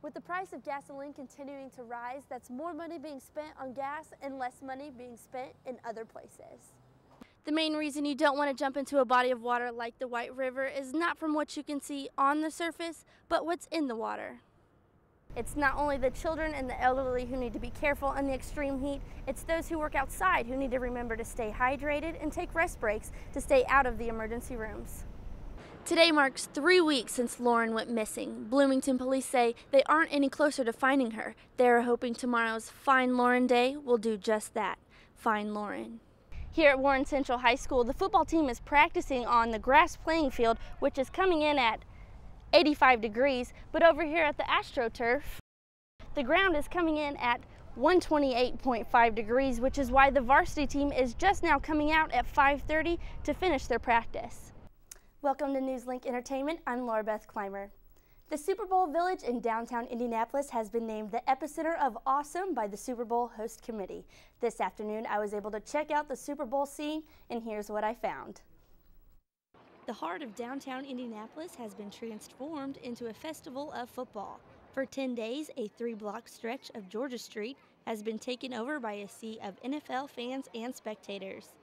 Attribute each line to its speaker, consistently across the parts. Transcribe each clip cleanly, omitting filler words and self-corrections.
Speaker 1: With the price of gasoline continuing to rise, that's more money being spent on gas and less money being spent in other places. The main reason you don't want to jump into a body of water like the White River is not from what you can see on the surface, but what's in the water. It's not only the children and the elderly who need to be careful in the extreme heat, it's those who work outside who need to remember to stay hydrated and take rest breaks to stay out of the emergency rooms. Today marks 3 weeks since Lauren went missing. Bloomington police say they aren't any closer to finding her. They're hoping tomorrow's Find Lauren Day will do just that, find Lauren. Here at Warren Central High School, the football team is practicing on the grass playing field, which is coming in at 85 degrees, but over here at the AstroTurf, the ground is coming in at 128.5 degrees, which is why the varsity team is just now coming out at 5:30 to finish their practice. Welcome to NewsLink Entertainment. I'm Beth Clymer. The Super Bowl Village in downtown Indianapolis has been named the epicenter of awesome by the Super Bowl host committee. This afternoon, I was able to check out the Super Bowl scene, and here's what I found. The heart of downtown Indianapolis has been transformed into a festival of football. For 10 days, a 3-block stretch of Georgia Street has been taken over by a sea of NFL fans and spectators.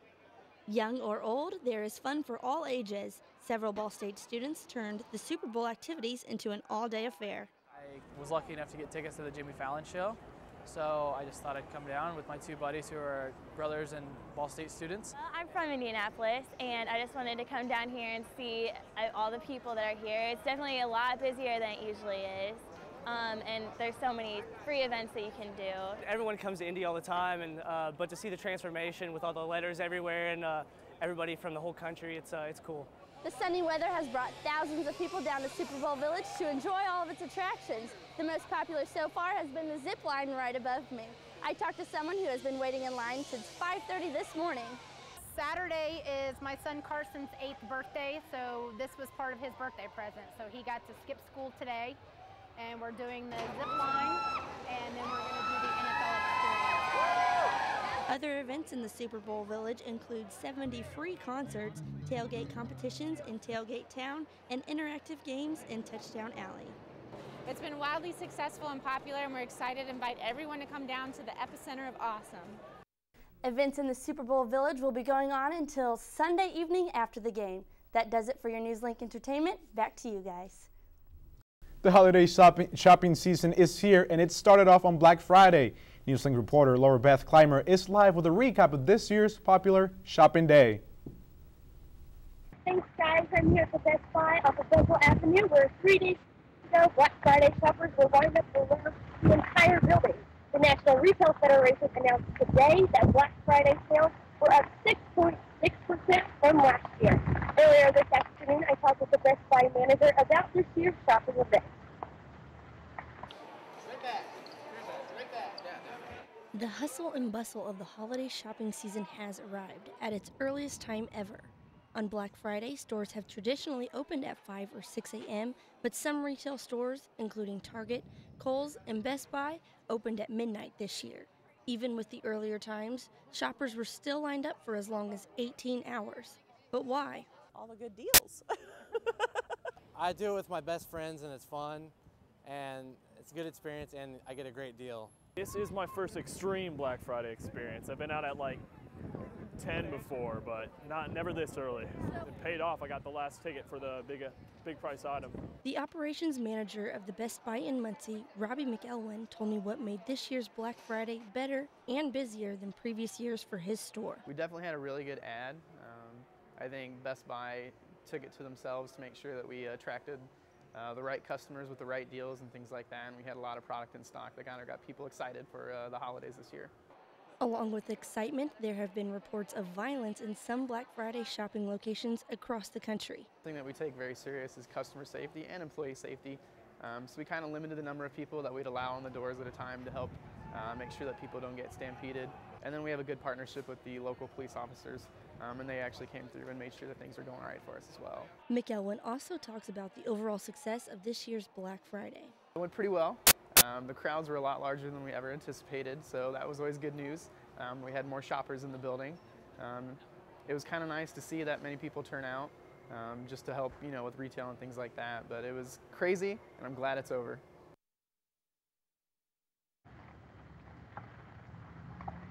Speaker 1: Young or old, there is fun for all ages. Several Ball State students turned the Super Bowl activities into an all-day affair.
Speaker 2: I was lucky enough to get tickets to the Jimmy Fallon show, so I just thought I'd come down with my 2 buddies who are brothers and Ball State students.
Speaker 3: Well, I'm from Indianapolis, and I just wanted to come down here and see all the people that are here. It's definitely a lot busier than it usually is. And there's so many free events that you can do.
Speaker 4: Everyone comes to Indy all the time, and but to see the transformation with all the letters everywhere and everybody from the whole country, it's cool.
Speaker 1: The sunny weather has brought thousands of people down to Super Bowl Village to enjoy all of its attractions. The most popular so far has been the zip line right above me. I talked to someone who has been waiting in line since 5:30 this morning.
Speaker 5: Saturday is my son Carson's 8th birthday, so this was part of his birthday present. So he got to skip school today, and we're doing the zip line, and then we're going to do the NFL experience.
Speaker 1: Other events in the Super Bowl Village include 70 free concerts, tailgate competitions in Tailgate Town, and interactive games in Touchdown Alley.
Speaker 6: It's been wildly successful and popular, and we're excited to invite everyone to come down to the epicenter of awesome.
Speaker 1: Events in the Super Bowl Village will be going on until Sunday evening after the game. That does it for your NewsLink Entertainment. Back to you guys.
Speaker 7: The holiday shopping season is here, and it started off on Black Friday. NewsLink reporter Beth Clymer is live with a recap of this year's popular shopping day.
Speaker 8: Thanks, guys. I'm here at the Best Buy off of Bethel Avenue, where 3 days ago, Black Friday shoppers were lined up over the entire building. The National Retail Federation announced today that Black Friday sales were up 6.6% from last year. Earlier this afternoon, I talked with the Best Buy manager about this year's shopping event.
Speaker 1: The hustle and bustle of the holiday shopping season has arrived at its earliest time ever. On Black Friday, stores have traditionally opened at 5 or 6 a.m., but some retail stores, including Target, Kohl's, and Best Buy, opened at midnight this year. Even with the earlier times, shoppers were still lined up for as long as 18 hours. But why?
Speaker 9: All the good deals. I do it with my best friends, and it's fun, and it's a good experience, and I get a great deal.
Speaker 10: This is my first extreme Black Friday experience. I've been out at like 10 before, but never this early. It paid off. I got the last ticket for the big price item.
Speaker 1: The operations manager of the Best Buy in Muncie, Robbie McElwin, told me what made this year's Black Friday better and busier than previous years for his store.
Speaker 11: We definitely had a really good ad. I think Best Buy took it to themselves to make sure that we attracted the right customers with the right deals and things like that, and we had a lot of product in stock that kind of got people excited for the holidays this year.
Speaker 1: Along with excitement, there have been reports of violence in some Black Friday shopping locations across the country.
Speaker 11: The thing that we take very serious is customer safety and employee safety. So we kind of limited the number of people that we'd allow on the doors at a time to help make sure that people don't get stampeded. And then we have a good partnership with the local police officers, and they actually came through and made sure that things were going all right for us as well.
Speaker 1: McElwin also talks about the overall success of this year's Black Friday.
Speaker 11: It went pretty well. The crowds were a lot larger than we ever anticipated, so that was always good news. We had more shoppers in the building. It was kind of nice to see that many people turn out just to help, with retail and things like that, but it was crazy, and I'm glad it's over.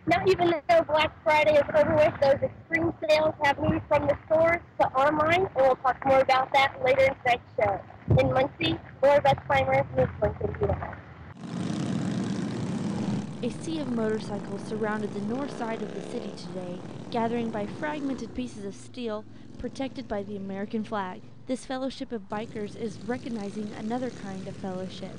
Speaker 8: Now, even though Black Friday is over with, those extreme sales have moved from the stores to online, and we'll talk more about that later in tonight's show. In Muncie, Beth Clymer, News Lincoln, Idaho.
Speaker 1: A sea of motorcycles surrounded the north side of the city today, gathering by fragmented pieces of steel protected by the American flag. This fellowship of bikers is recognizing another kind of fellowship.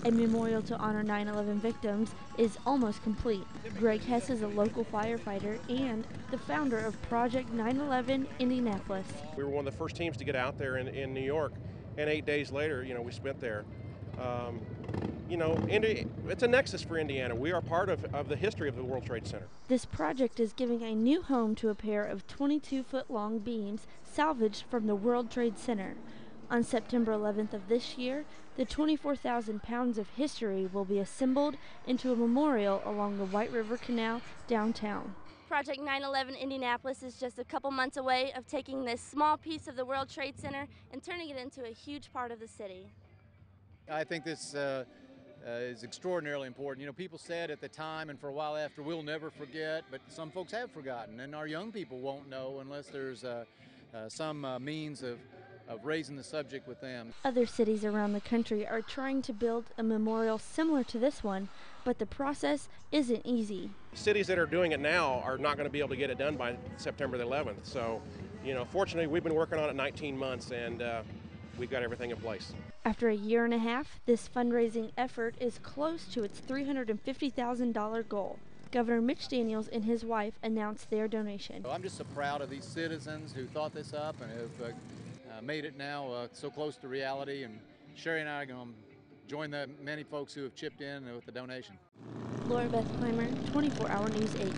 Speaker 1: A memorial to honor 9/11 victims is almost complete. Greg Hess is a local firefighter and the founder of Project 9/11 Indianapolis.
Speaker 12: We were one of the first teams to get out there in New York, and 8 days later, we spent there. It's a nexus for Indiana. We are part of the history of the World Trade Center.
Speaker 1: This project is giving a new home to a pair of 22-foot-long beams salvaged from the World Trade Center. On September 11th of this year, the 24,000 pounds of history will be assembled into a memorial along the White River Canal downtown. Project 9/11 Indianapolis is just a couple months away of taking this small piece of the World Trade Center and turning it into a huge part of the city.
Speaker 13: I think this is extraordinarily important. People said at the time and for a while after, we'll never forget, but some folks have forgotten, and our young people won't know unless there's some means of raising the subject with them.
Speaker 1: Other cities around the country are trying to build a memorial similar to this one, but the process isn't easy.
Speaker 12: Cities that are doing it now are not going to be able to get it done by September the 11th. So, fortunately, we've been working on it 19 months, and we've got everything in place.
Speaker 1: After a year and a half, this fundraising effort is close to its $350,000 goal. Governor Mitch Daniels and his wife announced their donation.
Speaker 13: I'm just so proud of these citizens who thought this up and have made it now so close to reality, and Sherry and I are going to join the many folks who have chipped in with the donation.
Speaker 1: Beth Clymer, 24 Hour News 8.